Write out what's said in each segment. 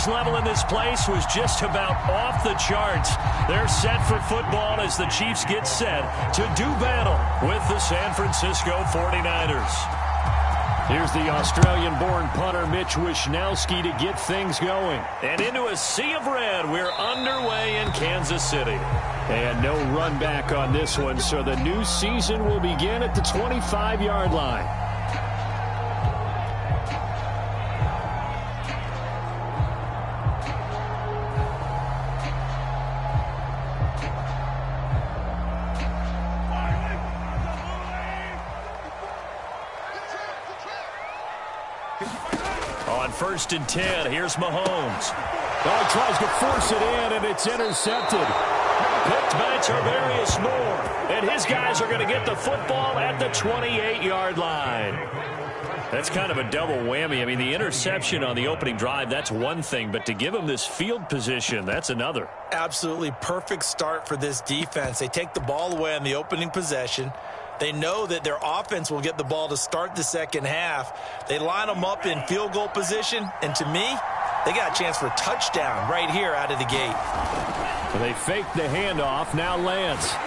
Noise level in this place was just about off the charts. They're set for football as the Chiefs get set to do battle with the San Francisco 49ers. Here's the Australian-born punter Mitch Wishnowsky to get things going. And into a sea of red, we're underway in Kansas City. And no run back on this one, so the new season will begin at the 25-yard line. On 1st and 10, here's Mahomes. Oh, tries to force it in, and it's intercepted. Picked by Tarvarius Moore. And his guys are going to get the football at the 28-yard line. That's kind of a double whammy. I mean, the interception on the opening drive, that's one thing. But to give him this field position, that's another. Absolutely perfect start for this defense. They take the ball away on the opening possession. They know that their offense will get the ball to start the second half. They line them up in field goal position, and to me, they got a chance for a touchdown right here out of the gate. Well, they faked the handoff. Now Lance.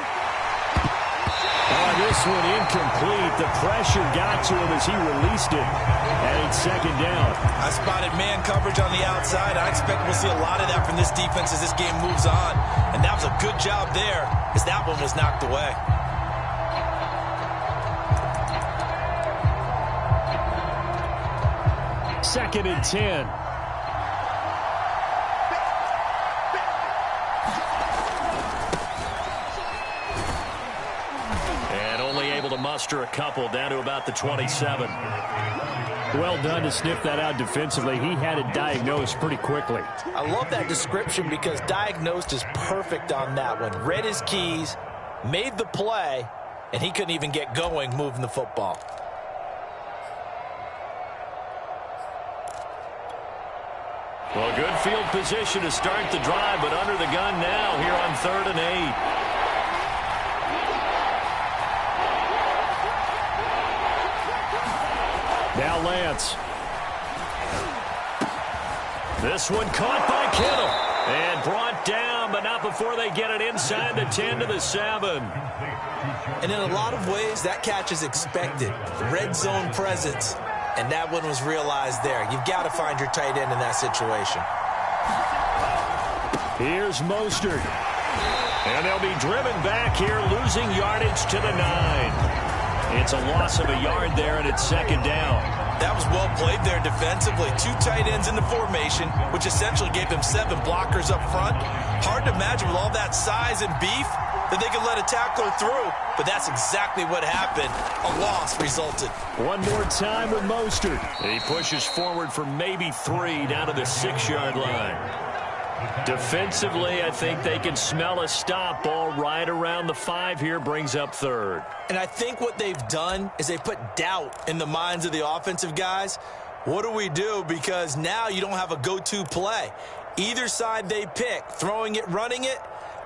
Oh, this one incomplete. The pressure got to him as he released it. And it's second down. I spotted man coverage on the outside. I expect we'll see a lot of that from this defense as this game moves on. And that was a good job there as that one was knocked away. Second and 10. And only able to muster a couple down to about the 27. Well done to sniff that out defensively. He had it diagnosed pretty quickly. I love that description because diagnosed is perfect on that one. Read his keys, made the play, and he couldn't even get going moving the football. Well, good field position to start the drive, but under the gun now here on 3rd and 8. Now Lance. This one caught by Kittle and brought down, but not before they get it inside the 10 to the 7. And in a lot of ways, that catch is expected. Red zone presence. And that one was realized there. You've got to find your tight end in that situation. Here's Mostert. And they'll be driven back here, losing yardage to the 9. It's a loss of a yard there, and it's second down. That was well played there defensively. 2 tight ends in the formation, which essentially gave them 7 blockers up front. Hard to imagine with all that size and beef that they could let a tackler through. But that's exactly what happened. A loss resulted. One more time with Mostert. He pushes forward for maybe 3 down to the 6-yard line. Defensively, I think they can smell a stop ball right around the 5 here, brings up 3rd. And I think what they've done is they put doubt in the minds of the offensive guys. What do we do? Because now you don't have a go-to play. Either side they pick, throwing it, running it,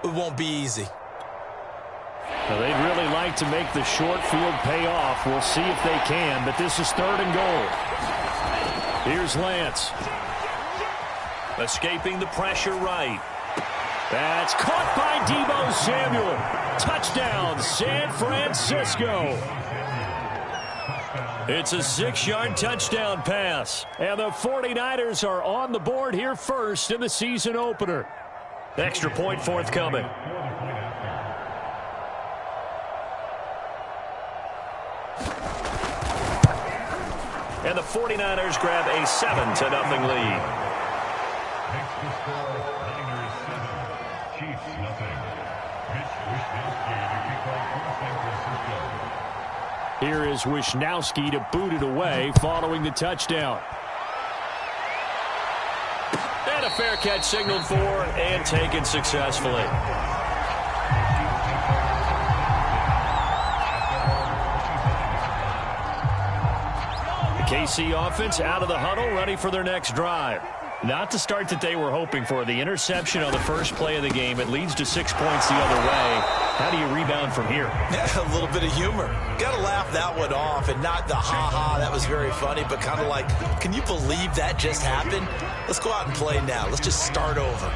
it won't be easy. Well, they'd really like to make the short field pay off. We'll see if they can, but this is 3rd and goal. Here's Lance. Escaping the pressure right. That's caught by Deebo Samuel. Touchdown, San Francisco. It's a 6-yard touchdown pass. And the 49ers are on the board here first in the season opener. Extra point forthcoming. And the 49ers grab a 7-0 lead. Here is Wishnowsky to boot it away following the touchdown. And a fair catch signaled for and taken successfully. The KC offense out of the huddle, ready for their next drive. Not the start that they were hoping for. The interception on the first play of the game. It leads to 6 points the other way. How do you rebound from here? Yeah, a little bit of humor. Got to laugh that one off, and not the ha-ha, that was very funny, but kind of like, can you believe that just happened? Let's go out and play now. Let's just start over.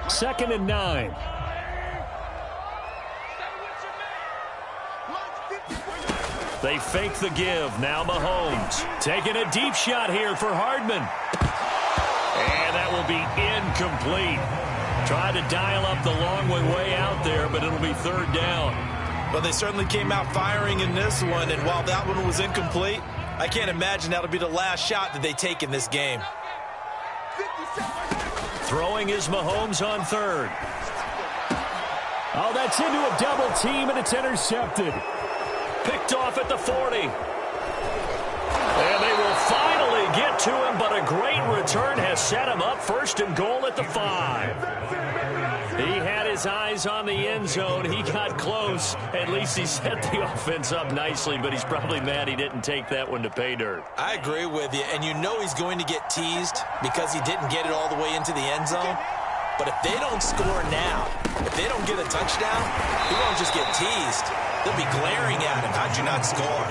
Second and 9. They fake the give. Now Mahomes taking a deep shot here for Hardman. And that will be incomplete. Tried to dial up the long way out there, but it'll be third down. Well, they certainly came out firing in this one, and while that one was incomplete, I can't imagine that'll be the last shot that they take in this game. Throwing is Mahomes on third. Oh, that's into a double team, and it's intercepted. Picked off at the 40. And they will finally get to him, but a great return has set him up first and goal at the 5. He had his eyes on the end zone. He got close. At least he set the offense up nicely, but he's probably mad he didn't take that one to pay dirt. I agree with you, and you know he's going to get teased because he didn't get it all the way into the end zone. But if they don't score now, if they don't get a touchdown, he won't just get teased. They'll be glaring at him. How'd you not score?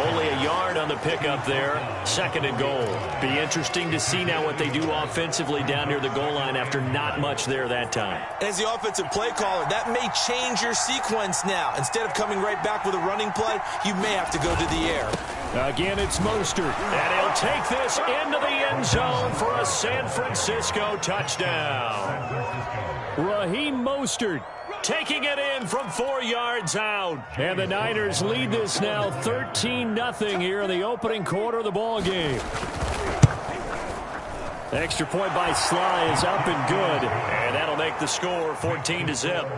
Only a yard on the pickup there. Second and goal. Be interesting to see now what they do offensively down near the goal line after not much there that time. As the offensive play caller, that may change your sequence now. Instead of coming right back with a running play, you may have to go to the air. Again, it's Mostert. And he'll take this into the end zone for a San Francisco touchdown. Raheem Mostert taking it in from 4 yards out. And the Niners lead this now 13-0 here in the opening quarter of the ball game. Extra point by Sly is up and good. And that'll make the score 14-0.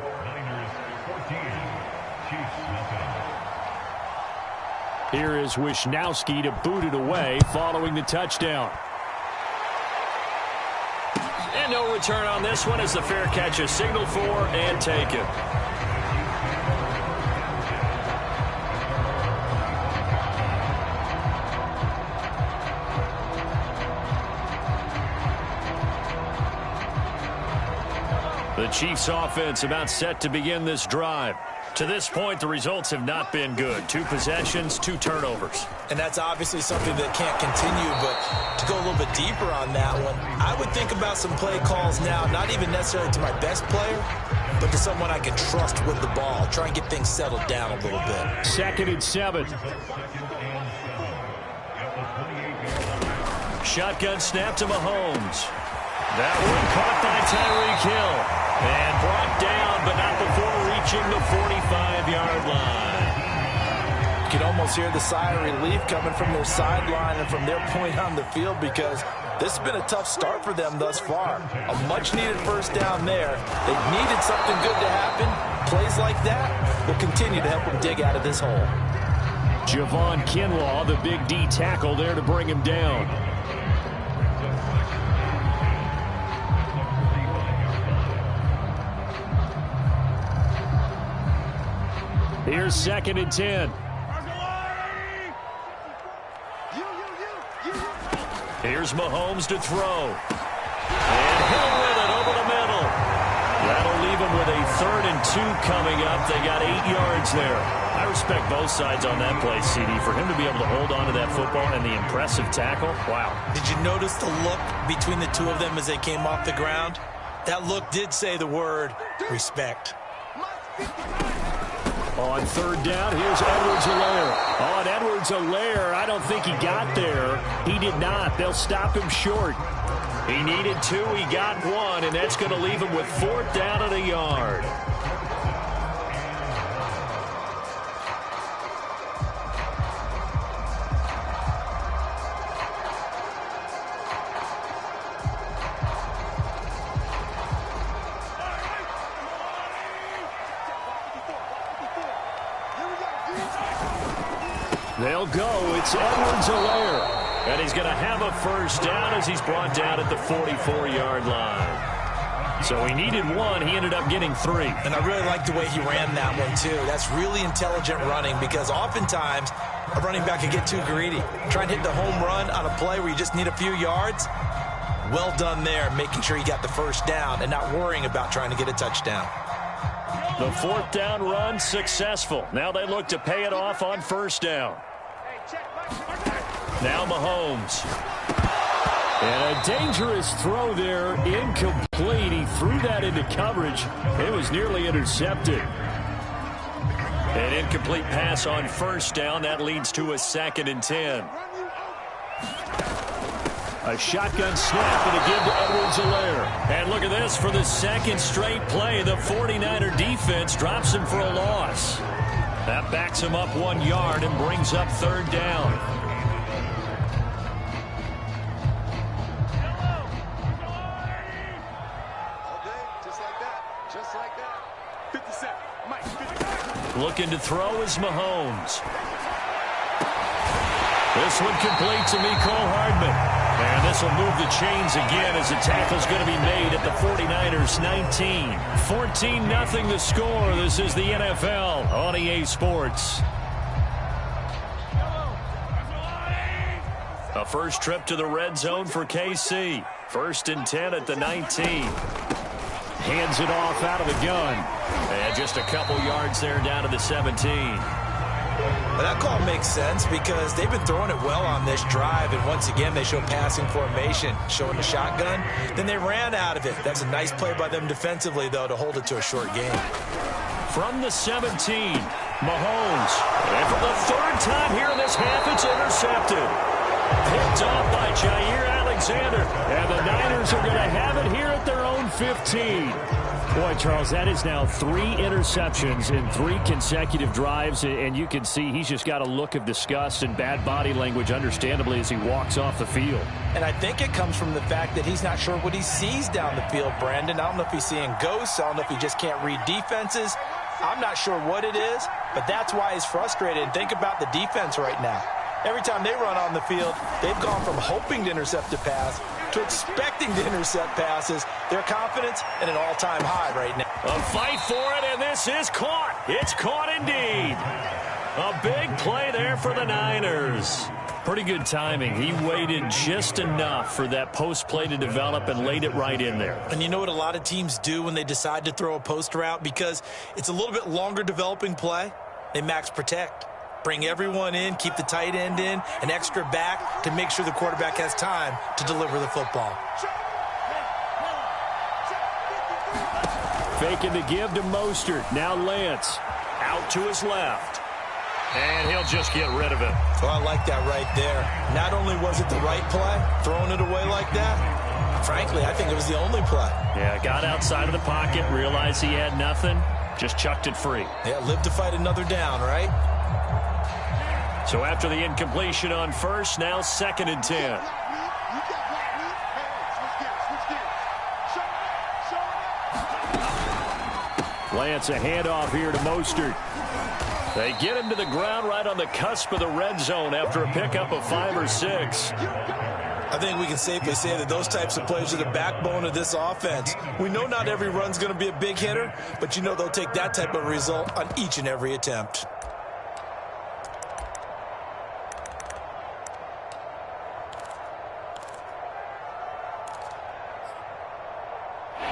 Here is Wisnowski to boot it away following the touchdown. And no return on this one as the fair catch is signaled for and taken. The Chiefs offense about set to begin this drive. To this point, the results have not been good. 2 possessions, 2 turnovers. And that's obviously something that can't continue, but to go a little bit deeper on that one, I would think about some play calls now, not even necessarily to my best player, but to someone I can trust with the ball. Try and get things settled down a little bit. Second and 7. Shotgun snap to Mahomes. That one caught by Tyreek Hill. And brought down, but not before reaching the 45-yard line. You can almost hear the sigh of relief coming from their sideline and from their point on the field because this has been a tough start for them thus far. A much-needed first down there. They needed something good to happen. Plays like that will continue to help them dig out of this hole. Javon Kinlaw, the big D tackle there to bring him down. Here's second and 10. Here's Mahomes to throw. And Hill with it over the middle. That'll leave him with a 3rd and 2 coming up. They got 8 yards there. I respect both sides on that play, CD. For him to be able to hold on to that football and the impressive tackle, wow. Did you notice the look between the two of them as they came off the ground? That look did say the word respect. On 3rd down, here's Edwards-Helaire. On Edwards-Helaire, I don't think he got there. He did not. They'll stop him short. He needed 2. He got 1, and that's going to leave him with 4th down and a yard. They'll go. It's Edwards-Helaire. And he's going to have a first down as he's brought down at the 44-yard line. So he needed one. He ended up getting 3. And I really like the way he ran that one, too. That's really intelligent running because oftentimes a running back can get too greedy. Trying to hit the home run on a play where you just need a few yards. Well done there, making sure he got the first down and not worrying about trying to get a touchdown. The 4th down run successful. Now they look to pay it off on 1st down. Now Mahomes. And a dangerous throw there, incomplete. He threw that into coverage. It was nearly intercepted. An incomplete pass on 1st down. That leads to a 2nd and 10. A shotgun snap and a give to Edwards-Helaire. And look at this. For the 2nd straight play, the 49er defense drops him for a loss. That backs him up 1 yard and brings up 3rd down. Looking to throw is Mahomes. This one complete to Mecole Hardman. And this will move the chains again as the tackle's going to be made at the 49ers 19. 14-0 the score. This is the NFL on EA Sports. A first trip to the red zone for KC. 1st and 10 at the 19. Hands it off out of the gun. And just a couple yards there down to the 17. Well, that call makes sense because they've been throwing it well on this drive, and once again they show passing formation, showing the shotgun. Then they ran out of it. That's a nice play by them defensively, though, to hold it to a short game. From the 17, Mahomes. And for the 3rd time here in this half, it's intercepted. Picked off by Jair Alexander. And the Niners are going to have it here at their own 15. Boy, Charles, that is now 3 interceptions in 3 consecutive drives, and you can see he's just got a look of disgust and bad body language, understandably, as he walks off the field. And I think it comes from the fact that he's not sure what he sees down the field, Brandon. I don't know if he's seeing ghosts. I don't know if he just can't read defenses. I'm not sure what it is, but that's why he's frustrated. And think about the defense right now. Every time they run on the field, they've gone from hoping to intercept a pass to expecting to intercept passes. Their confidence at an all-time high right now. A fight for it, and this is caught. It's caught indeed. A big play there for the Niners. Pretty good timing. He waited just enough for that post play to develop and laid it right in there. And you know what a lot of teams do when they decide to throw a post route? Because it's a little bit longer developing play, they max protect. Bring everyone in, keep the tight end in, an extra back to make sure the quarterback has time to deliver the football. Faking the give to Mostert. Now Lance out to his left. And he'll just get rid of it. Oh, I like that right there. Not only was it the right play, throwing it away like that, frankly, I think it was the only play. Yeah, got outside of the pocket, realized he had nothing, just chucked it free. Yeah, live to fight another down, right? So after the incompletion on 1st, now 2nd and 10. Lance, a handoff here to Mostert. They get him to the ground right on the cusp of the red zone after a pickup of 5 or 6. I think we can safely say that those types of plays are the backbone of this offense. We know not every run's going to be a big hitter, but you know they'll take that type of result on each and every attempt.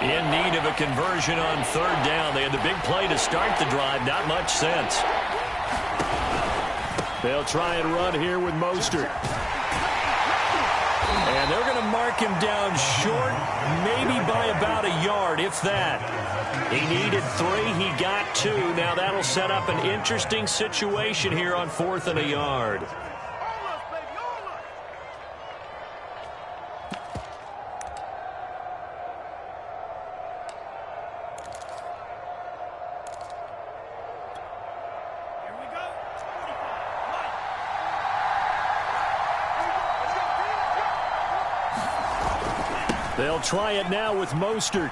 In need of a conversion on 3rd down. They had the big play to start the drive. Not much sense. They'll try and run here with Mostert. And they're going to mark him down short, maybe by about a yard, if that. He needed 3. He got 2. Now that'll set up an interesting situation here on 4th and a yard. They'll try it now with Mostert.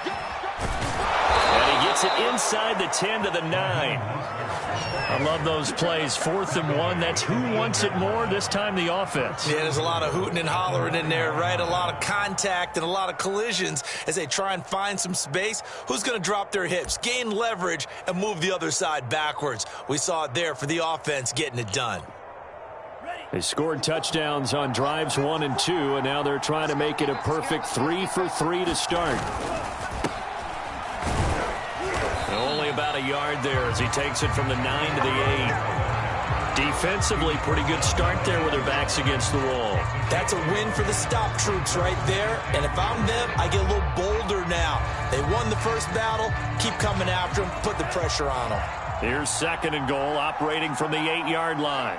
And he gets gets it inside the 10 to the 9. I love those plays. 4th and 1. That's who wants it more, this time the offense. Yeah, there's a lot of hooting and hollering in there, right? A lot of contact and a lot of collisions as they try and find some space. Who's going to drop their hips, gain leverage, and move the other side backwards? We saw it there for the offense getting it done. They scored touchdowns on drives 1 and 2, and now they're trying to make it a perfect 3 for 3 to start. Only about a yard there as he takes it from the 9 to the 8. Defensively, pretty good start there with their backs against the wall. That's a win for the stop troops right there. And if I'm them, I get a little bolder now. They won the first battle. Keep coming after them. Put the pressure on them. Here's 2nd and goal, operating from the 8-yard line.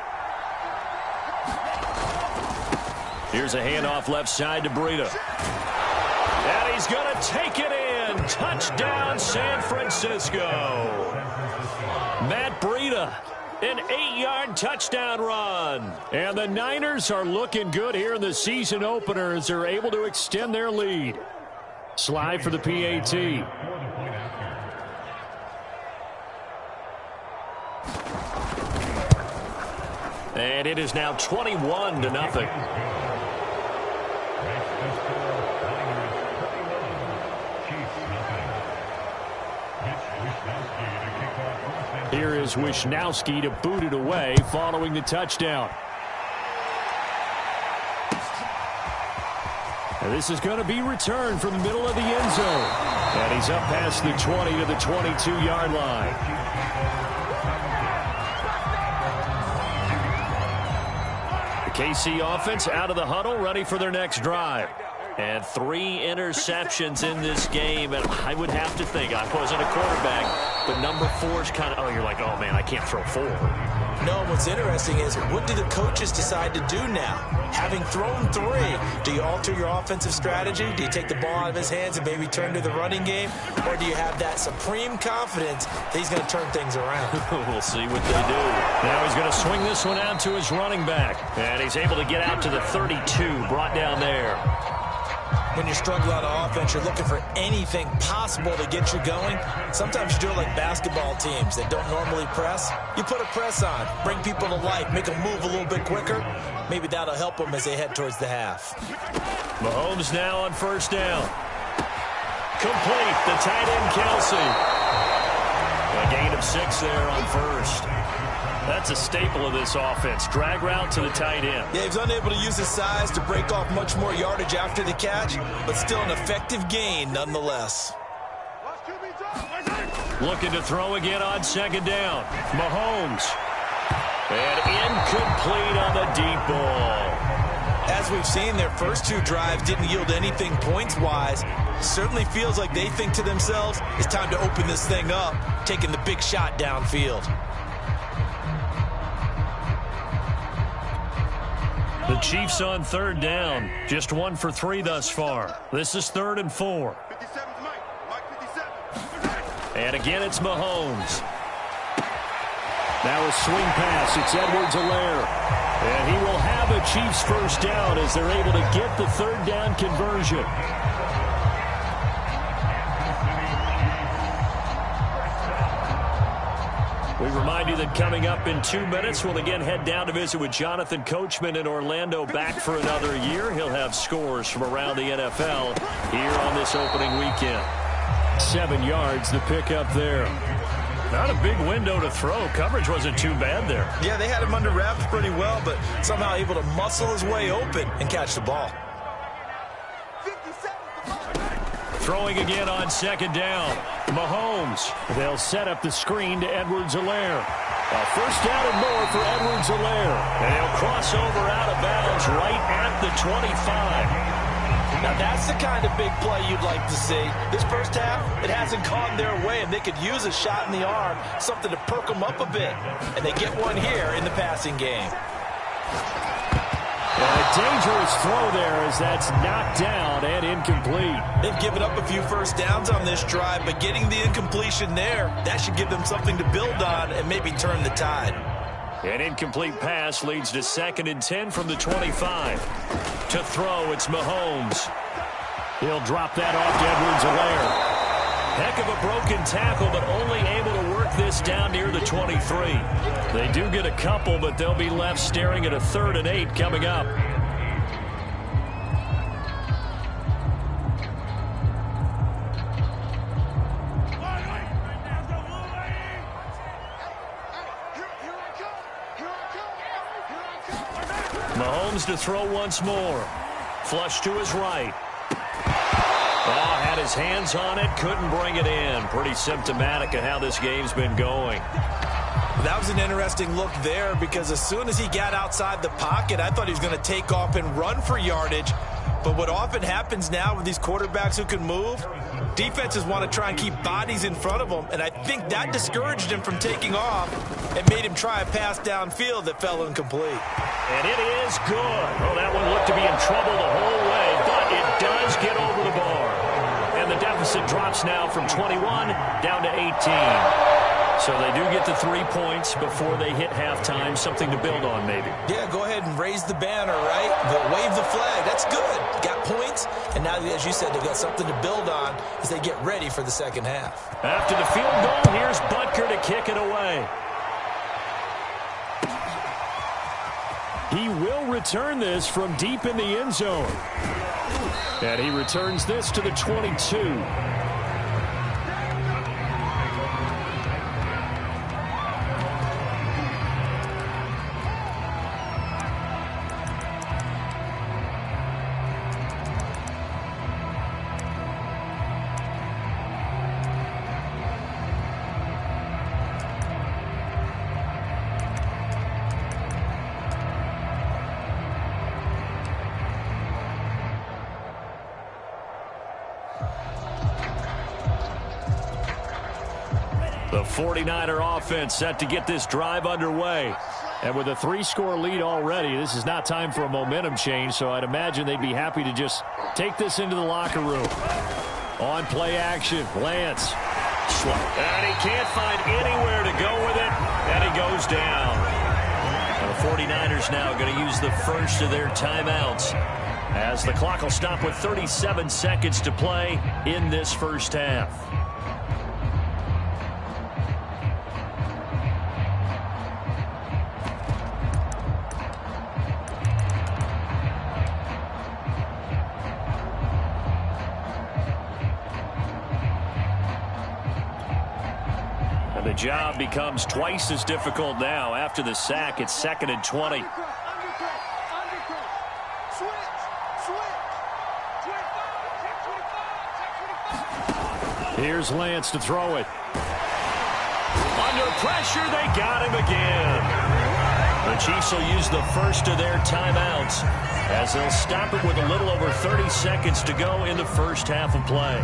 Here's a handoff left side to Breida. And he's going to take it in. Touchdown, San Francisco. Matt Breida, an 8-yard touchdown run. And the Niners are looking good here in the season opener as they're able to extend their lead. Slide for the PAT. And it is now 21-0. Here is Wisnowski to boot it away following the touchdown. And this is going to be returned from the middle of the end zone. And he's up past the 20 to the 22-yard line. The KC offense out of the huddle, ready for their next drive. And 3 interceptions in this game. And I would have to think, I wasn't a quarterback, but number 4 is kind of, oh, you're like, oh, man, I can't throw 4. No, what's interesting is, what do the coaches decide to do now? Having thrown 3, do you alter your offensive strategy? Do you take the ball out of his hands and maybe turn to the running game? Or do you have that supreme confidence that he's going to turn things around? We'll see what they do. Now he's going to swing this one out to his running back. And he's able to get out to the 32, brought down there. When you're struggling on offense, you're looking for anything possible to get you going. Sometimes you do it like basketball teams that don't normally press. You put a press on, bring people to life, make them move a little bit quicker. Maybe that'll help them as they head towards the half. Mahomes now on 1st down. Complete, the tight end Kelsey. A gain of 6 there on 1st. That's a staple of this offense. Drag route to the tight end. Yeah, he's unable to use his size to break off much more yardage after the catch, but still an effective gain nonetheless. Looking to throw again on 2nd down. Mahomes. And incomplete on the deep ball. As we've seen, their first 2 drives didn't yield anything points-wise. Certainly feels like they think to themselves, it's time to open this thing up, taking the big shot downfield. The Chiefs on 3rd down. Just 1 for 3 thus far. This is 3rd and 4. And again, it's Mahomes. Now a swing pass. It's Edwards-Helaire. And he will have a Chiefs 1st down as they're able to get the 3rd down conversion. We remind you that coming up in 2 minutes, we'll again head down to visit with Jonathan Coachman in Orlando, back for another year. He'll have scores from around the NFL here on this opening weekend. 7 yards, the pickup there. Not a big window to throw. Coverage wasn't too bad there. Yeah, they had him under wraps pretty well, but somehow able to muscle his way open and catch the ball. Throwing again on 2nd down. Mahomes. They'll set up the screen to Edwards-Helaire. A 1st down and more for Edwards-Helaire. And he'll cross over out of bounds right at the 25. Now that's the kind of big play you'd like to see. This first half, it hasn't gone their way, and they could use a shot in the arm, something to perk them up a bit. And they get one here in the passing game. A dangerous throw there as that's knocked down and incomplete. They've given up a few 1st downs on this drive, but getting the incompletion there, that should give them something to build on and maybe turn the tide. An incomplete pass leads to 2nd and 10 from the 25. To throw, it's Mahomes. He'll drop that off to Edwards-Helaire. Heck of a broken tackle, but only able to work this down near the 23. They do get a couple, but they'll be left staring at a 3rd and 8 coming up. Mahomes to throw once more. Flush to his right. Oh, had his hands on it, couldn't bring it in. Pretty symptomatic of how this game's been going. That was an interesting look there because as soon as he got outside the pocket, I thought he was going to take off and run for yardage. But what often happens now with these quarterbacks who can move, defenses want to try and keep bodies in front of them, and I think that discouraged him from taking off and made him try a pass downfield that fell incomplete. And it is good. Oh, that one looked to be in trouble the whole way, but it does get over the bar. And the deficit drops now from 21 down to 18. So they do get the 3 points before they hit halftime, something to build on maybe. Yeah, go ahead and raise the banner, right? Wave the flag. That's good. Got points, and now, as you said, they've got something to build on as they get ready for the second half. After the field goal, here's Butker to kick it away. He will return this from deep in the end zone. And he returns this to the 22. The 49er offense set to get this drive underway. And with a 3-score lead already, this is not time for a momentum change, so I'd imagine they'd be happy to just take this into the locker room. On play action, Lance. And he can't find anywhere to go with it, and he goes down. And the 49ers now going to use the first of their timeouts as the clock will stop with 37 seconds to play in this first half. The job becomes twice as difficult now. After the sack, it's 2nd and 20. Here's Lance to throw it. Under pressure, they got him again. The Chiefs will use the first of their timeouts as they'll stop it with a little over 30 seconds to go in the first half of play.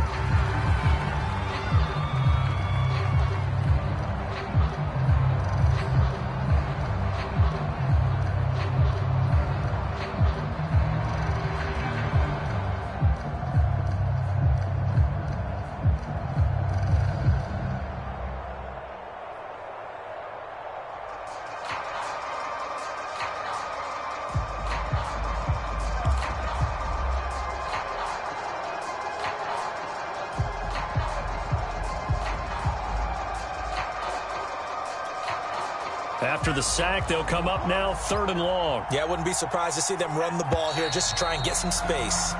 After the sack, they'll come up now 3rd and long. Yeah, I wouldn't be surprised to see them run the ball here just to try and get some space.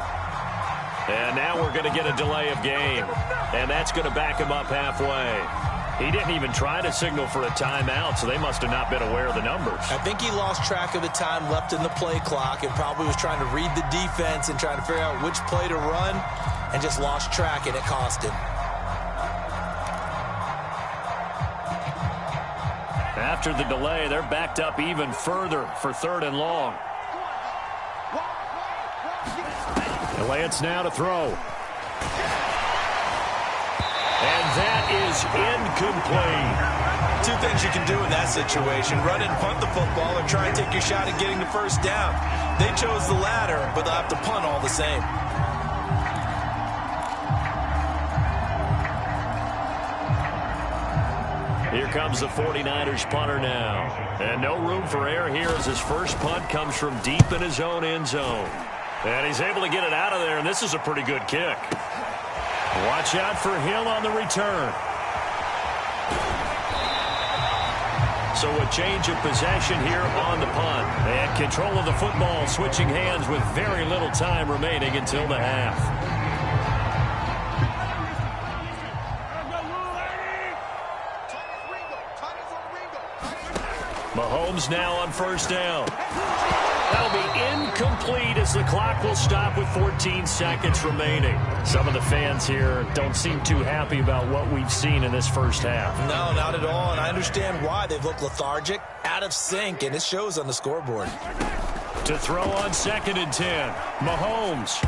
And now we're going to get a delay of game. And that's going to back him up halfway. He didn't even try to signal for a timeout, so they must have not been aware of the numbers. I think he lost track of the time left in the play clock and probably was trying to read the defense and trying to figure out which play to run and just lost track, and it cost him. After the delay, they're backed up even further for 3rd and long. Lance now to throw. And that is incomplete. 2 things you can do in that situation: run and punt the football, or try and take your shot at getting the first down. They chose the latter, but they'll have to punt all the same. Here comes the 49ers punter now. And no room for error here as his first punt comes from deep in his own end zone. And he's able to get it out of there, and this is a pretty good kick. Watch out for Hill on the return. So a change of possession here on the punt. And control of the football, switching hands with very little time remaining until the half. Mahomes now on first down. That'll be incomplete as the clock will stop with 14 seconds remaining. Some of the fans here don't seem too happy about what we've seen in this first half. No, not at all, and I understand why. They've looked lethargic, out of sync, and it shows on the scoreboard. To throw on 2nd and 10, Mahomes.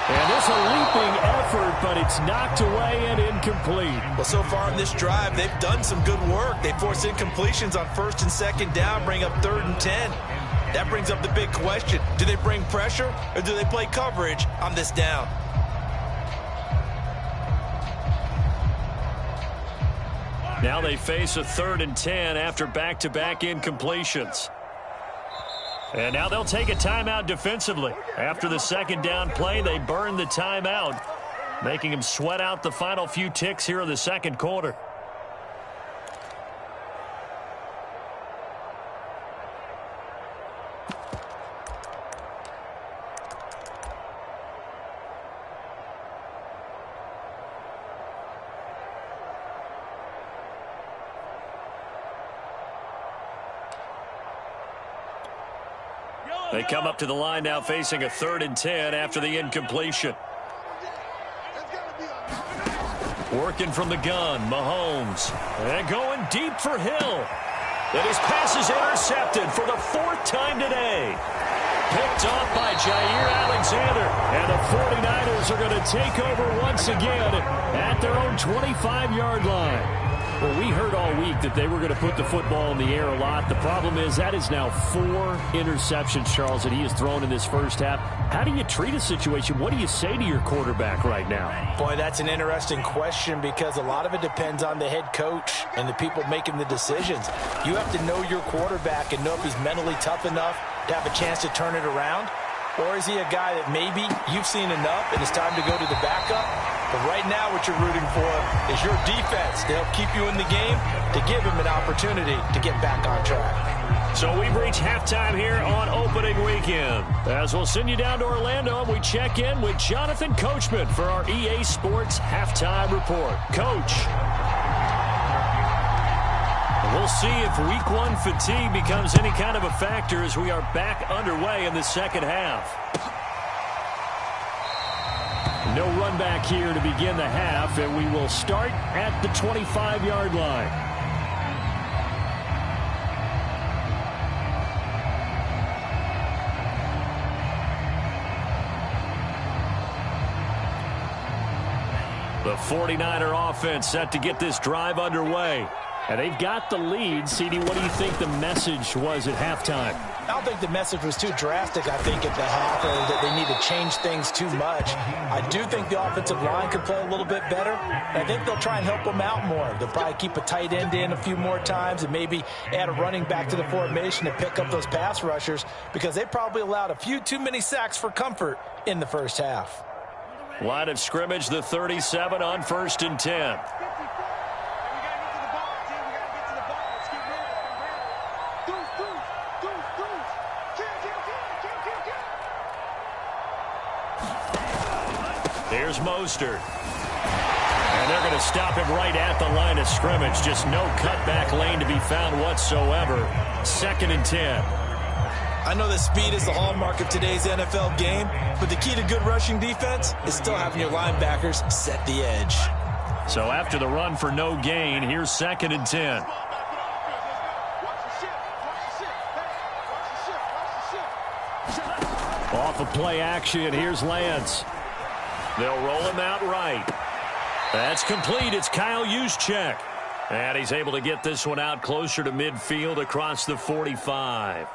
And it's a leaping effort, but it's knocked away and incomplete. Well, so far in this drive, they've done some good work. They force incompletions on 1st and 2nd down, bring up 3rd and 10. That brings up the big question. Do they bring pressure or do they play coverage on this down? Now they face a 3rd and 10 after back-to-back incompletions. And now they'll take a timeout defensively. After the 2nd down play, they burn the timeout, making them sweat out the final few ticks here in the 2nd quarter. They come up to the line now facing a 3rd and 10 after the incompletion. Working from the gun, Mahomes. And going deep for Hill. And his pass is intercepted for the 4th time today. Picked off by Jair Alexander. And the 49ers are going to take over once again at their own 25-yard line. Well, we heard all week that they were going to put the football in the air a lot. The problem is that is now 4 interceptions, Charles, that he has thrown in this first half. How do you treat a situation? What do you say to your quarterback right now? Boy, that's an interesting question because a lot of it depends on the head coach and the people making the decisions. You have to know your quarterback and know if he's mentally tough enough to have a chance to turn it around. Or is he a guy that maybe you've seen enough and it's time to go to the backup? But right now what you're rooting for is your defense to help keep you in the game, to give him an opportunity to get back on track. So we've reached halftime here on opening weekend. As we'll send you down to Orlando, we check in with Jonathan Coachman for our EA Sports Halftime Report. Coach. We'll see if week 1 fatigue becomes any kind of a factor as we are back underway in the 2nd half. No run back here to begin the half, and we will start at the 25-yard line. The 49er offense set to get this drive underway. And they've got the lead. CD, what do you think the message was at halftime? I don't think the message was too drastic, I think, at the half, or that they need to change things too much. I do think the offensive line could play a little bit better. I think they'll try and help them out more. They'll probably keep a tight end in a few more times and maybe add a running back to the formation to pick up those pass rushers because they probably allowed a few too many sacks for comfort in the first half. Line of scrimmage, the 37 on 1st and 10. Here's Mostert. And they're going to stop him right at the line of scrimmage. Just no cutback lane to be found whatsoever. 2nd and 10. I know that speed is the hallmark of today's NFL game, but the key to good rushing defense is still having your linebackers set the edge. So after the run for no gain, here's 2nd and 10. Off of play action, here's Lance. They'll roll him out right. That's complete. It's Kyle Juszczyk. And he's able to get this one out closer to midfield across the 45.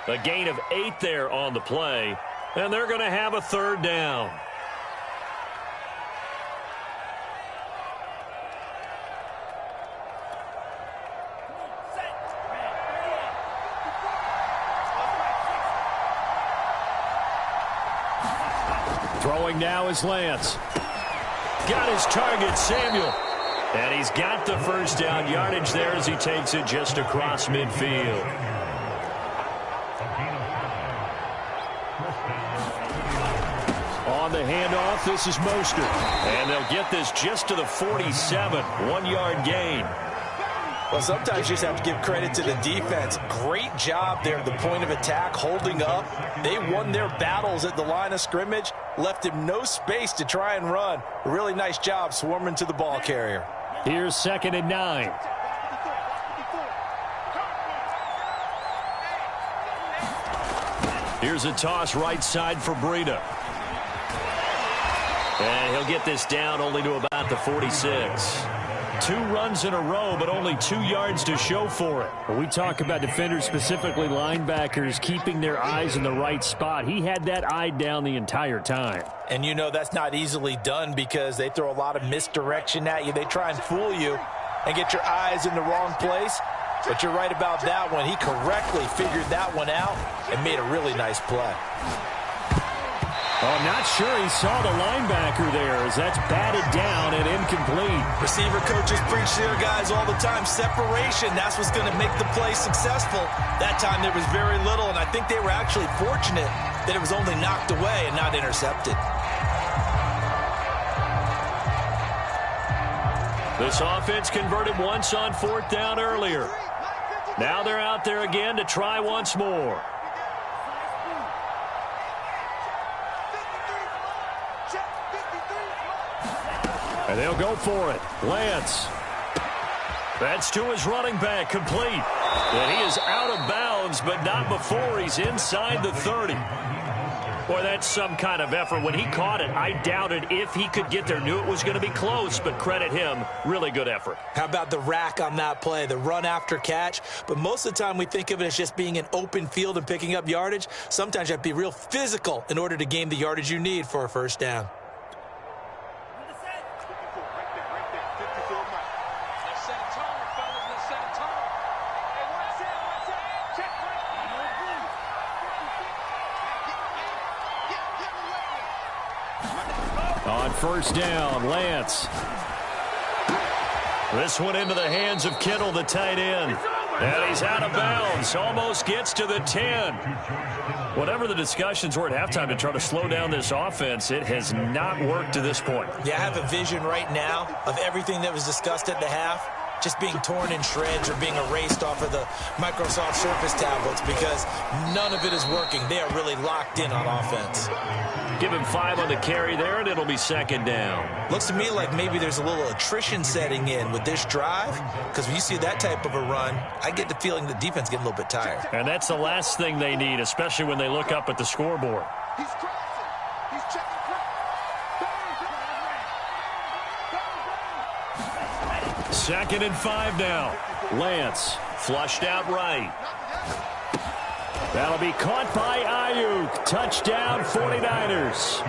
A gain of 8 there on the play. And they're going to have a 3rd down. Throwing now is Lance. got his target, Samuel. And he's got the first down yardage there as he takes it just across midfield. On the handoff, this is Mostert. And they'll get this just to the 47, 1-yard gain. Well, sometimes you just have to give credit to the defense. Great job there at the point of attack, holding up. They won their battles at the line of scrimmage, left him no space to try and run. A really nice job swarming to the ball carrier. Here's 2nd and 9. Here's a toss right side for Breida. And he'll get this down only to about the 46. 2 runs in a row, but only 2 yards to show for it. When we talk about defenders, specifically linebackers, keeping their eyes in the right spot, he had that eye down the entire time. And you know that's not easily done because they throw a lot of misdirection at you. They try and fool you and get your eyes in the wrong place. But you're right about that one. He correctly figured that one out and made a really nice play. Oh, I'm not sure he saw the linebacker there as that's batted down and incomplete. Receiver coaches preach to their guys all the time. Separation, that's what's going to make the play successful. That time there was very little, and I think they were actually fortunate that it was only knocked away and not intercepted. This offense converted once on 4th down earlier. Now they're out there again to try once more. And they'll go for it. Lance. That's to his running back, complete. And he is out of bounds, but not before he's inside the 30. Boy, that's some kind of effort. When he caught it, I doubted if he could get there. Knew it was going to be close, but credit him. Really good effort. How about the rack on that play, the run after catch? But most of the time we think of it as just being an open field and picking up yardage. Sometimes you have to be real physical in order to gain the yardage you need for a first down. On first down, Lance. This one into the hands of Kittle, the tight end. And he's out of bounds. Almost gets to the 10. Whatever the discussions were at halftime to try to slow down this offense, it has not worked to this point. Yeah, I have a vision right now of everything that was discussed at the half just being torn in shreds or being erased off of the Microsoft Surface tablets because none of it is working. They are really locked in on offense. Give him 5 on the carry there, and it'll be 2nd down. Looks to me like maybe there's a little attrition setting in with this drive because when you see that type of a run, I get the feeling the defense getting a little bit tired. And that's the last thing they need, especially when they look up at the scoreboard. He's crossing. He's checking. 2nd and 5 now. Lance flushed out right. That'll be caught by Ayuk. Touchdown 49ers.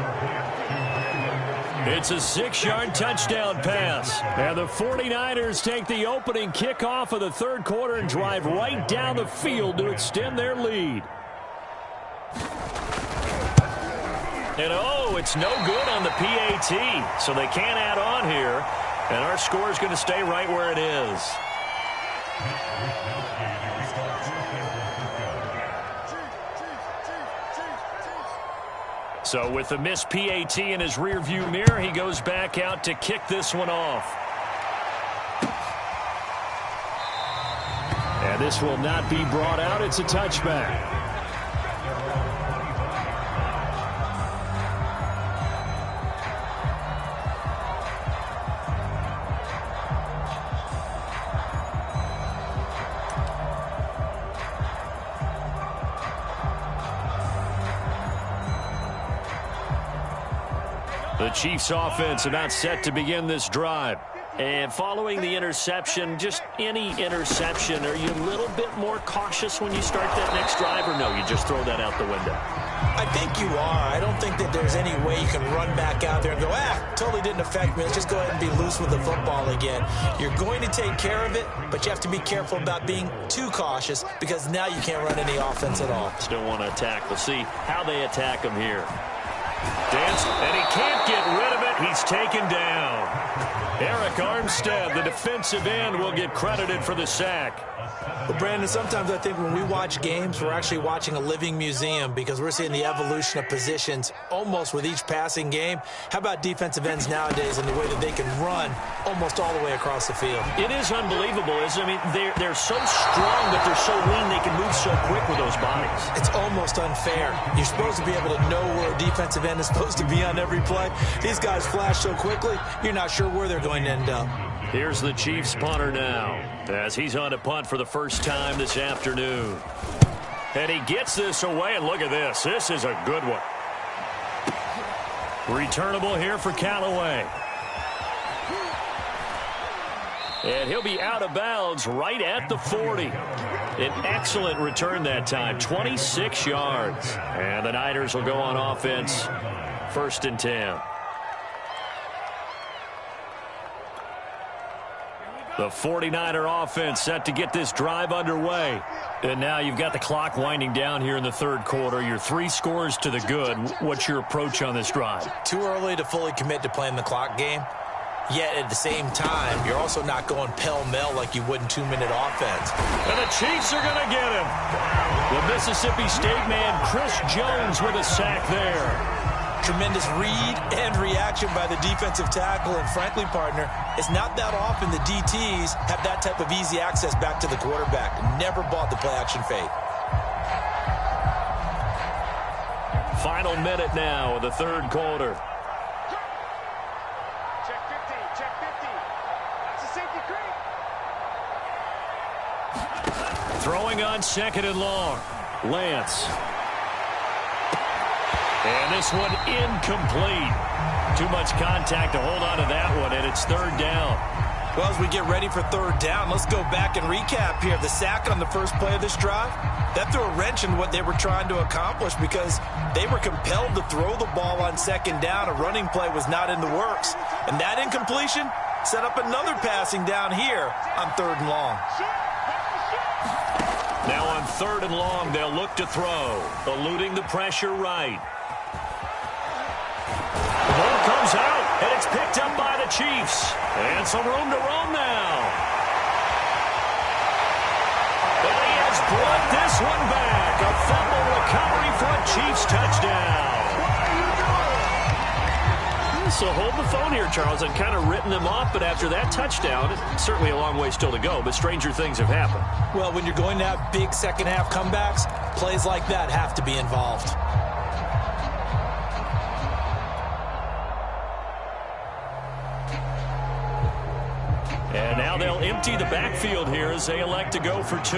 It's a 6-yard touchdown pass. And the 49ers take the opening kickoff of the 3rd quarter and drive right down the field to extend their lead. And oh, it's no good on the PAT. So they can't add on here. And our score is going to stay right where it is. So with the missed PAT in his rearview mirror, he goes back out to kick this one off. And this will not be brought out. It's a touchback. The Chiefs offense about set to begin this drive. And following the interception, just any interception, are you a little bit more cautious when you start that next drive, or no, you just throw that out the window? I think you are. I don't think that there's any way you can run back out there and go, totally didn't affect me. Let's just go ahead and be loose with the football again. You're going to take care of it, but you have to be careful about being too cautious because now you can't run any offense at all. Still want to attack. We'll see how they attack him here. Dance, and he can't get rid of it. he's taken down. Eric Armstead, the defensive end, will get credited for the sack. Well, Brandon, sometimes I think when we watch games, we're actually watching a living museum because we're seeing the evolution of positions almost with each passing game. How about defensive ends nowadays and the way that they can run almost all the way across the field? It is unbelievable, isn't it? I mean, they're so strong, but they're so lean they can move so quick with those bodies. It's almost unfair. You're supposed to be able to know where a defensive end is supposed to be on every play. These guys flash so quickly, you're not sure where they're going to end up. Here's the Chiefs punter now as he's on a punt for the first time this afternoon. And he gets this away, and look at this. This is a good one. Returnable here for Callaway. And he'll be out of bounds right at the 40. An excellent return that time, 26 yards. And the Niners will go on offense, 1st and 10. The 49er offense set to get this drive underway. And now you've got the clock winding down here in the 3rd quarter. You're 3 scores to the good. What's your approach on this drive? Too early to fully commit to playing the clock game. Yet at the same time, you're also not going pell-mell like you would in 2-minute offense. And the Chiefs are going to get him. The Mississippi State man, Chris Jones, with a sack there. Tremendous read and reaction by the defensive tackle. And frankly, partner, it's not that often the DTs have that type of easy access back to the quarterback. Never bought the play-action fake. Final minute now of the 3rd quarter. Check 50, check 50. That's a safety creep. Throwing on 2nd and long. Lance. And this one incomplete. Too much contact to hold on to that one, and it's 3rd down. Well, as we get ready for 3rd down, let's go back and recap here. The sack on the first play of this drive, that threw a wrench in what they were trying to accomplish because they were compelled to throw the ball on 2nd down. A running play was not in the works. And that incompletion set up another passing down here on 3rd and long. Now on 3rd and long, they'll look to throw, eluding the pressure right. The ball comes out, and it's picked up by the Chiefs. And some room to roam now. But he has brought this one back. A fumble recovery for a Chiefs touchdown. So hold the phone here, Charles. I've kind of written them off, but after that touchdown, it's certainly a long way still to go, but stranger things have happened. Well, when you're going to have big second-half comebacks, plays like that have to be involved. And now they'll empty the backfield here as they elect to go for 2.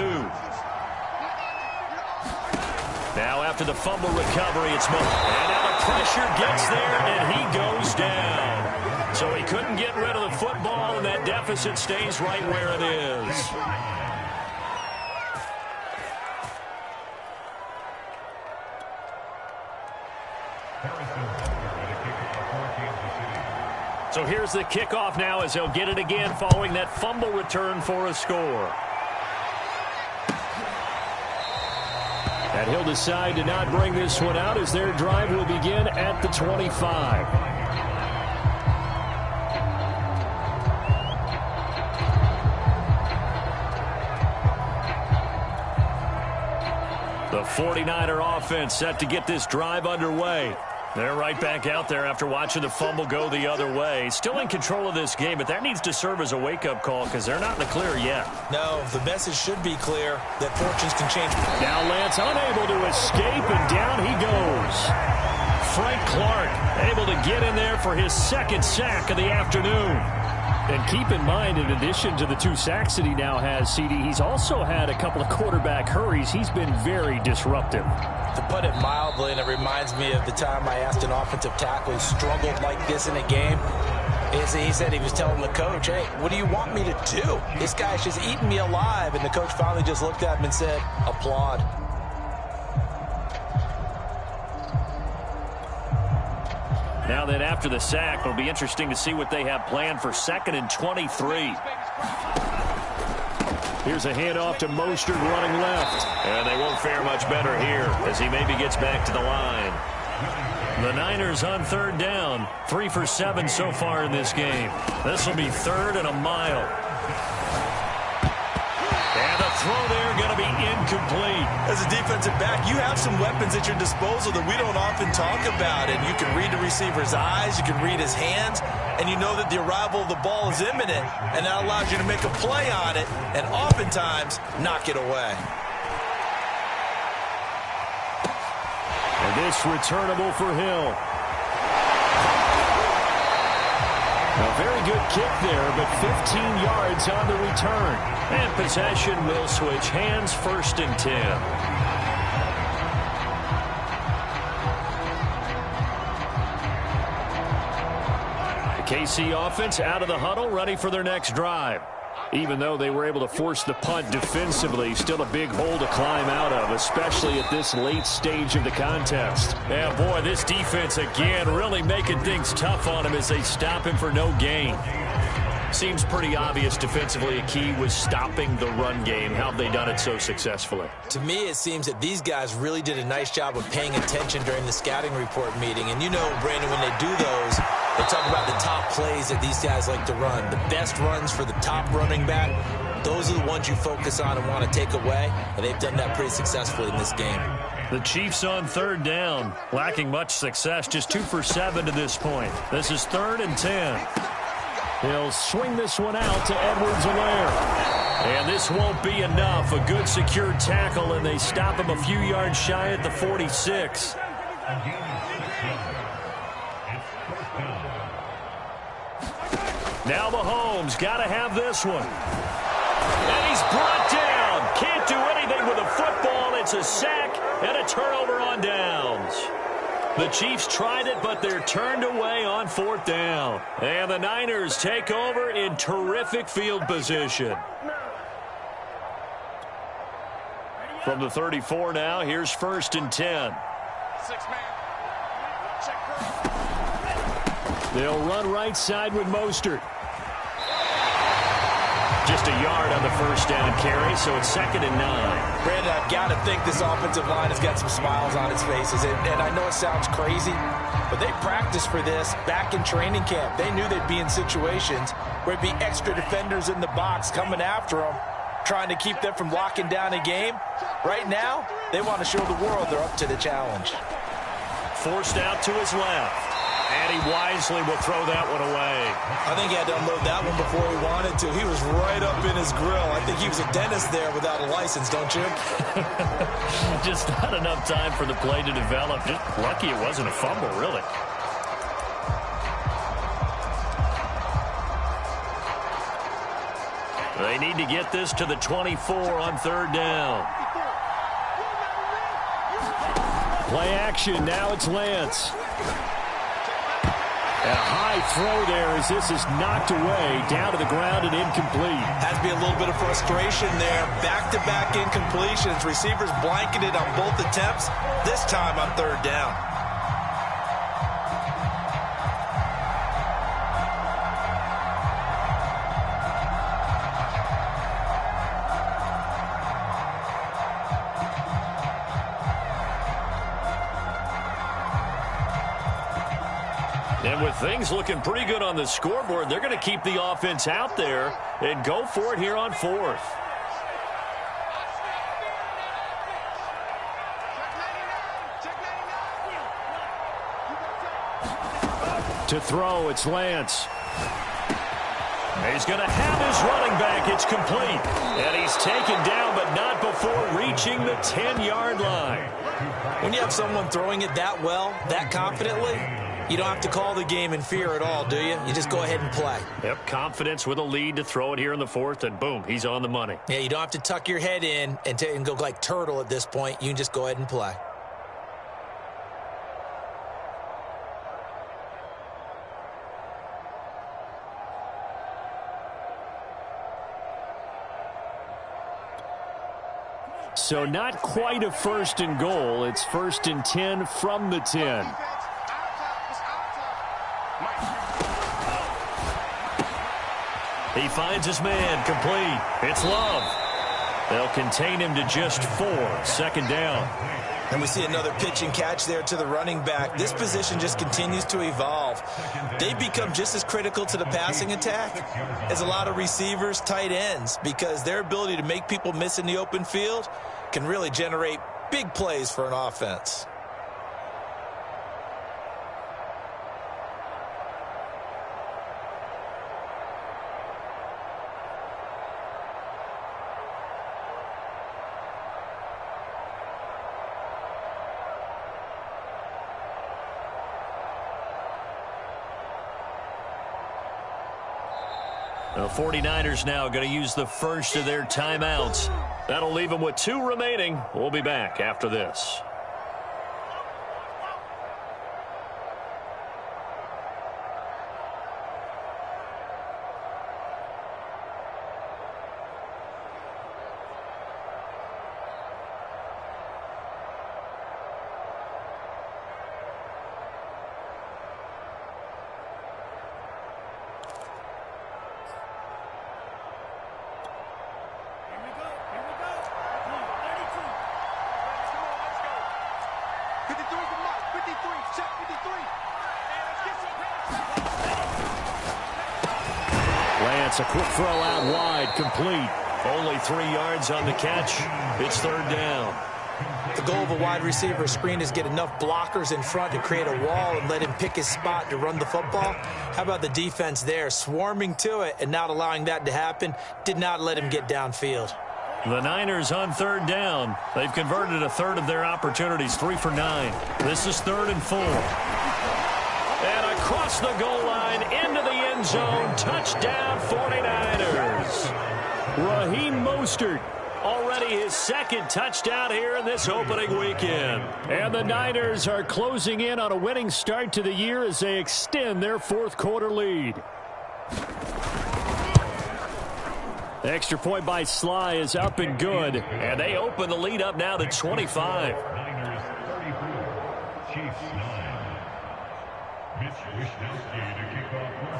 Now after the fumble recovery, it's Mo. And now the pressure gets there, and he goes down. So he couldn't get rid of the football, and that deficit stays right where it is. So here's the kickoff now as they'll get it again following that fumble return for a score. And he'll decide to not bring this one out as their drive will begin at the 25. The 49er offense set to get this drive underway. They're right back out there after watching the fumble go the other way. Still in control of this game, but that needs to serve as a wake-up call because they're not in the clear yet. No, the message should be clear that fortunes can change. Now Lance unable to escape, and down he goes. Frank Clark able to get in there for his 2nd sack of the afternoon. And keep in mind, in addition to the 2 sacks that he now has, CD, he's also had a couple of quarterback hurries. He's been very disruptive. To put it mildly, and it reminds me of the time I asked an offensive tackle who struggled like this in a game. He said he was telling the coach, hey, what do you want me to do? This guy's just eating me alive. And the coach finally just looked at him and said, applaud. Now then, after the sack, it'll be interesting to see what they have planned for 2nd and 23. Here's a handoff to Mostert running left. And they won't fare much better here as he maybe gets back to the line. The Niners on third down. 3 for 7 so far in this game. This will be 3rd and a mile. And the throw there going to be incomplete. As a defensive back, you have some weapons at your disposal that we don't often talk about. And you can read the receiver's eyes, you can read his hands, and you know that the arrival of the ball is imminent. And that allows you to make a play on it and oftentimes knock it away. And this returnable for Hill. A very good kick there, but 15 yards on the return. And possession will switch hands, 1st and 10. The KC offense out of the huddle, ready for their next drive. Even though they were able to force the punt defensively, still a big hole to climb out of, especially at this late stage of the contest. Yeah, boy, this defense again really making things tough on him as they stop him for no gain. Seems pretty obvious defensively a key was stopping the run game. How have they done it so successfully? To me, it seems that these guys really did a nice job of paying attention during the scouting report meeting. And you know, Brandon, when they do those, they talk about the top plays that these guys like to run. The best runs for the top running back, those are the ones you focus on and want to take away. And they've done that pretty successfully in this game. The Chiefs on third down, lacking much success, just 2 for 7 to this point. This is 3rd and 10. He'll swing this one out to Edwards-Helaire. And this won't be enough. A good secure tackle, and they stop him a few yards shy at the 46. Now Mahomes got to have this one. And he's brought down. Can't do anything with a football. It's a sack and a turnover on downs. The Chiefs tried it, but they're turned away on 4th down. And the Niners take over in terrific field position. From the 34 now, here's 1st and 10. 6-man. Check. They'll run right side with Mostert. Just a yard on the 1st down carry, so it's 2nd and 9. Brandon, I've got to think this offensive line has got some smiles on its faces. And I know it sounds crazy, but they practiced for this back in training camp. They knew they'd be in situations where it'd be extra defenders in the box coming after them, trying to keep them from locking down a game. Right now, they want to show the world they're up to the challenge. Forced out to his left. And he wisely will throw that one away. I think he had to unload that one before he wanted to. He was right up in his grill. I think he was a dentist there without a license, don't you? Just not enough time for the play to develop. Just lucky it wasn't a fumble, really. They need to get this to the 24 on 3rd down. Play action. Now it's Lance. A high throw there as this is knocked away, down to the ground and incomplete. Has to be a little bit of frustration there. Back-to-back incompletions. Receivers blanketed on both attempts, this time on 3rd down. And with things looking pretty good on the scoreboard, they're going to keep the offense out there and go for it here on 4th. To throw, it's Lance. He's going to have his running back. It's complete. And he's taken down, but not before reaching the 10-yard line. When you have someone throwing it that well, that confidently, you don't have to call the game in fear at all, do you? You just go ahead and play. Yep, confidence with a lead to throw it here in the 4th, and boom, he's on the money. Yeah, you don't have to tuck your head in and go like turtle at this point. You can just go ahead and play. So not quite a 1st and goal. It's 1st and 10 from the 10. He finds his man complete. It's Love. They'll contain him to just 4. 2nd down. And we see another pitch and catch there to the running back. This position just continues to evolve. They become just as critical to the passing attack as a lot of receivers, tight ends, because their ability to make people miss in the open field can really generate big plays for an offense. The 49ers now going to use the first of their timeouts. That'll leave them with 2 remaining. We'll be back after this. A quick throw out wide, complete. Only 3 yards on the catch. It's 3rd down. The goal of a wide receiver screen is get enough blockers in front to create a wall and let him pick his spot to run the football. How about the defense there, swarming to it and not allowing that to happen? Did not let him get downfield. The Niners on 3rd down. They've converted a third of their opportunities, 3 for 9. This is 3rd and 4. And across the goal line, into the end zone, touchdown 49ers. Raheem Mostert, already his 2nd touchdown here in this opening weekend. And the Niners are closing in on a winning start to the year as they extend their 4th quarter lead. The extra point by Sly is up and good, and they open the lead up now to 25. Niners 34, Chiefs 9.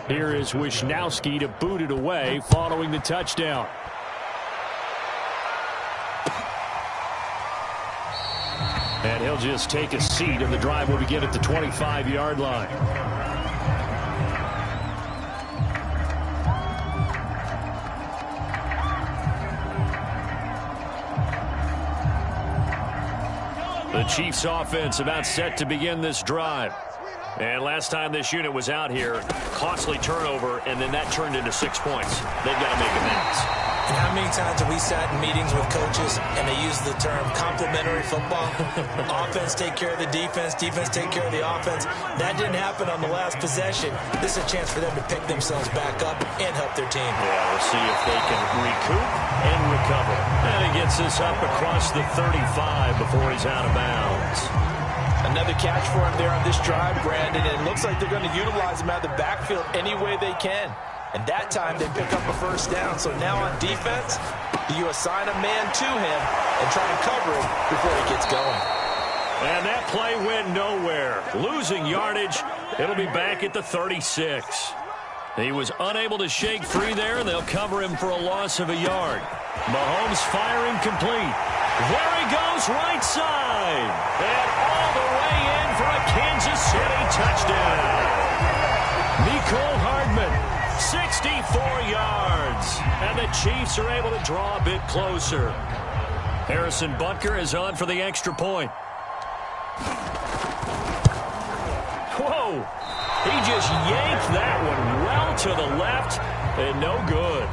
Here is Wishnowski to boot it away following the touchdown. And he'll just take a seat, and the drive will begin at the 25-yard line. The Chiefs offense about set to begin this drive. And last time this unit was out here, costly turnover, and then that turned into 6 points. They've got to make amends. And how many times have we sat in meetings with coaches and they use the term complementary football? Offense take care of the defense, defense take care of the offense. That didn't happen on the last possession. This is a chance for them to pick themselves back up and help their team. Yeah, we'll see if they can recoup and recover. And he gets this up across the 35 before he's out of bounds. Another catch for him there on this drive, Brandon, and it looks like they're going to utilize him out of the backfield any way they can. And that time they pick up a 1st down. So now on defense, you assign a man to him and try and cover him before he gets going. And that play went nowhere. Losing yardage, it'll be back at the 36. He was unable to shake free there, and they'll cover him for a loss of a yard. Mahomes firing complete. There he goes, right side. And all the way in for a Kansas City touchdown. Mecole Hardman, 64 yards. And the Chiefs are able to draw a bit closer. Harrison Butker is on for the extra point. Whoa. He just yanked that one well to the left, and no good.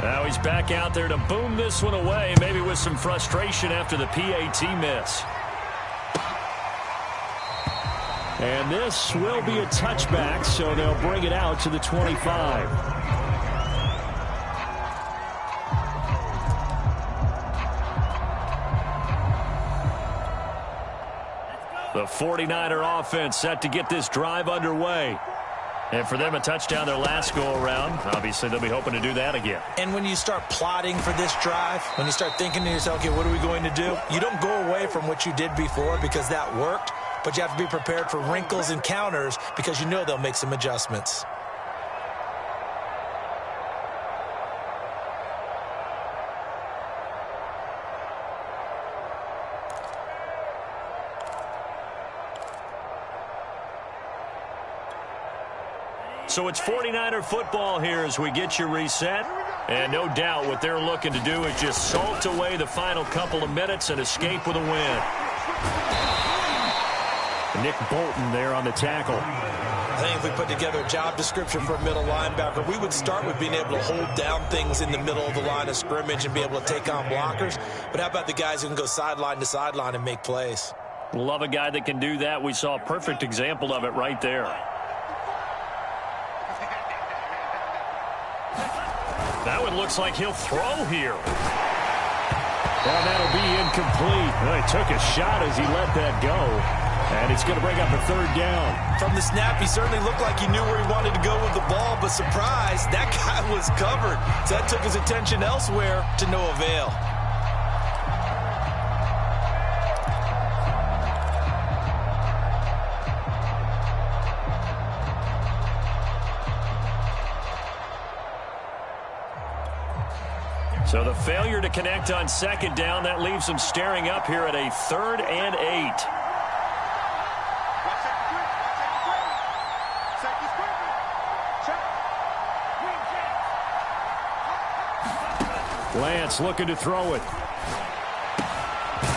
Now he's back out there to boom this one away, maybe with some frustration after the PAT miss. And this will be a touchback, so they'll bring it out to the 25. The 49er offense set to get this drive underway. And for them, a touchdown their last go-around. Obviously, they'll be hoping to do that again. And when you start plotting for this drive, when you start thinking to yourself, okay, what are we going to do? You don't go away from what you did before because that worked, but you have to be prepared for wrinkles and counters because you know they'll make some adjustments. So it's 49er football here as we get you reset. And no doubt what they're looking to do is just salt away the final couple of minutes and escape with a win. Nick Bolton there on the tackle. I think if we put together a job description for a middle linebacker, we would start with being able to hold down things in the middle of the line of scrimmage and be able to take on blockers. But how about the guys who can go sideline to sideline and make plays? Love a guy that can do that. We saw a perfect example of it right there. That one looks like he'll throw here. And that'll be incomplete. Well, he took a shot as he let that go. And it's going to bring up a third down. From the snap, he certainly looked like he knew where he wanted to go with the ball, but surprise, that guy was covered. So that took his attention elsewhere to no avail. So the failure to connect on second down, that leaves them staring up here at a 3rd and 8. Lance looking to throw it.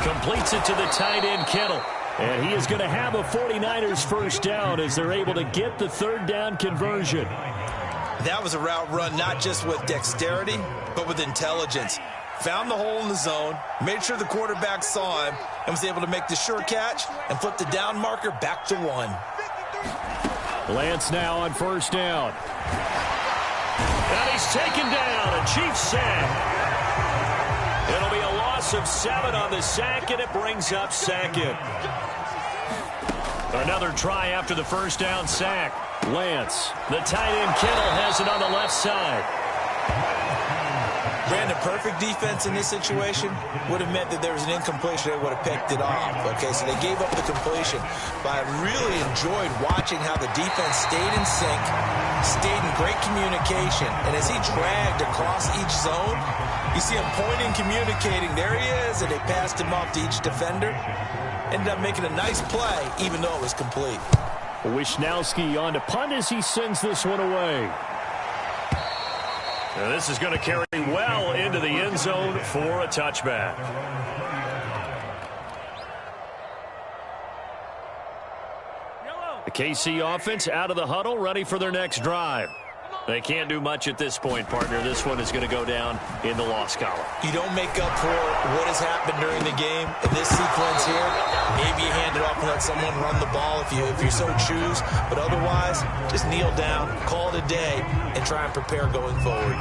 Completes it to the tight end, Kittle. And he is going to have a 49ers first down as they're able to get the 3rd down conversion. That was a route run not just with dexterity, but with intelligence. Found the hole in the zone, made sure the quarterback saw him, and was able to make the sure catch and flip the down marker back to 1. Lance now on first down. And he's taken down, a Chiefs sack. It'll be a loss of 7 on the sack, and it brings up 2nd. Another try after the first down sack. Lance, the tight end Kittle has it on the left side. Brandon, perfect defense in this situation would have meant that there was an incompletion. They would have picked it off. Okay, so they gave up the completion. But I really enjoyed watching how the defense stayed in sync, stayed in great communication. And as he dragged across each zone, you see him pointing, communicating. There he is, and they passed him off to each defender. Ended up making a nice play, even though it was complete. Wisnowski on to punt as he sends this one away. Now this is going to carry well into the end zone for a touchback. The KC offense out of the huddle, ready for their next drive. They can't do much at this point, partner. This one is going to go down in the loss column. You don't make up for what has happened during the game in this sequence here. Maybe you hand it off and let someone run the ball if you so choose. But otherwise, just kneel down, call it a day, and try and prepare going forward.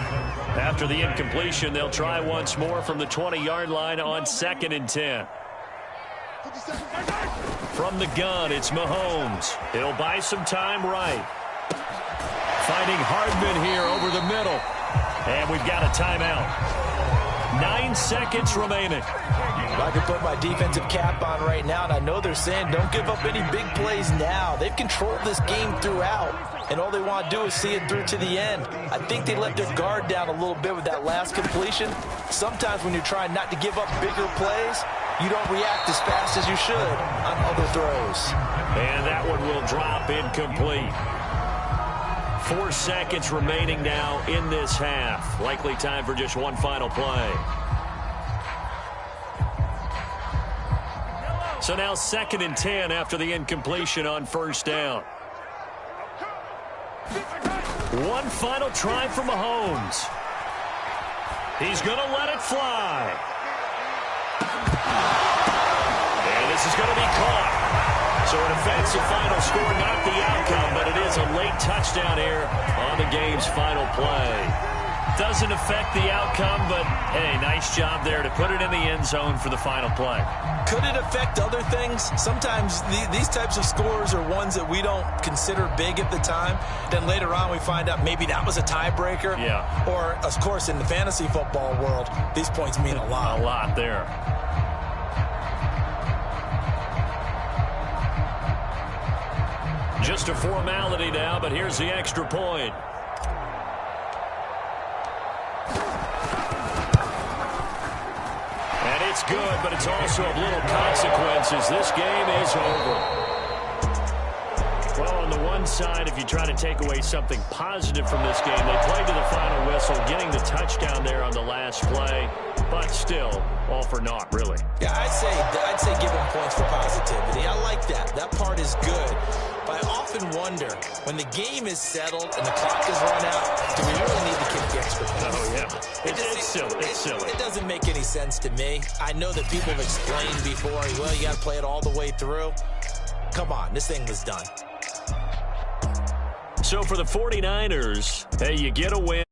After the incompletion, they'll try once more from the 20-yard line on 2nd and 10. From the gun, it's Mahomes. He'll buy some time right. Finding Hardman here over the middle. And we've got a timeout. 9 seconds remaining. I can put my defensive cap on right now, and I know they're saying don't give up any big plays now. They've controlled this game throughout, and all they want to do is see it through to the end. I think they let their guard down a little bit with that last completion. Sometimes when you're trying not to give up bigger plays, you don't react as fast as you should on other throws. And that one will drop incomplete. 4 seconds remaining now in this half. Likely time for just one final play. So now 2nd and 10 after the incompletion on first down. One final try for Mahomes. He's going to let it fly. And this is going to be caught. So an offensive final score, not the outcome, but it is a late touchdown here on the game's final play. Doesn't affect the outcome, but, hey, nice job there to put it in the end zone for the final play. Could it affect other things? Sometimes these types of scores are ones that we don't consider big at the time. Then later on we find out maybe that was a tiebreaker. Yeah. Or, of course, in the fantasy football world, these points mean a lot. A lot there. Just a formality now, but here's the extra point. And it's good, but it's also of little consequences. This game is over. Well, on the one side, if you try to take away something positive from this game, they played to the final whistle, getting the touchdown there on the last play, but still, all for naught, really. Yeah, I'd say give them points for positivity. I like that. That part is good. But I often wonder, when the game is settled and the clock is run out, do we really need to kick the extra point? Oh, yeah. It's silly. It's silly. It doesn't make any sense to me. I know that people have explained before, well, you got to play it all the way through. Come on, this thing was done. So for the 49ers, hey, you get a win.